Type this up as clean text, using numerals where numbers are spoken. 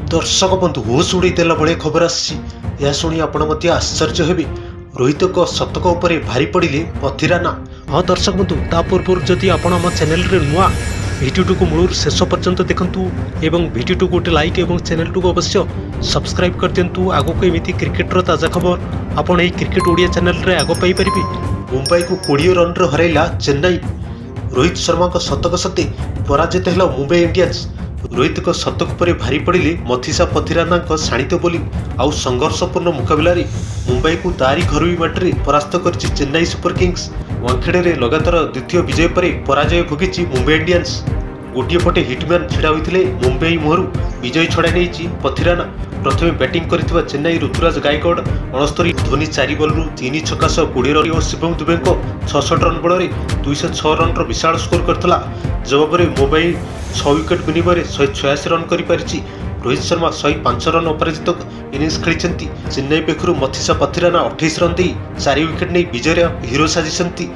दर्शक बंधु होश उड़े देला भले खबर आसी शुणी आपण आश्चर्य हेबे। रोहित शतक उपरे भारी पड़े पथिराना। हाँ दर्शक बंधु ता पूर्व जदि आपण आम चैनल रे नुआ भिडियो को मूल शेष पर्यंत देखंतु एवं भिडियो गोटे लाइक एवं चैनल को अवश्य सब्सक्राइब कर दिंतु। आगो को एमती क्रिकेटर ताजा खबर आपण यही क्रिकेट ओडिया चैनल रे आगो पाई परिबे। मुंबई को 20 रन रे हरैला चेन्नई। रोहित शर्मा को शतक सत्ते पराजित है मुंबई इंडियंस। रोहित को शतक पर भारी पड़े मथिसा पथिराना शाणित बोलिंग आउ संघर्षपूर्ण मुकाबला मुंबई को तारी घरोई माटी परास्त कर चेन्नई सुपर किंग्स। वानखेड़े में लगातार द्वितीय विजय पर पराजय भोगी मुंबई इंडियंस। गोटे पटे हिटमैन छिड़ा होते मुंबई मुहर विजय छड़ा नहीं पथिराना। प्रथमे बैटिंग कर चेन्नई ऋतुराज गायकवाड़ 69, धोनी 4 बल्रु 3 छक्का 20 रन और शिवम दुबे 66 रन बल 206 रन विशाल स्कोर करता। जवाब में मुंबई 6 विकेट विनिमय 186 रन कर। रोहित शर्मा 105 रन अपराजित इनिंग्स खेली। चेन्नई पक्षर मथिसा पथिराना 28 रन दे 4 विकेट नहीं विजय हिरो साजिशंती।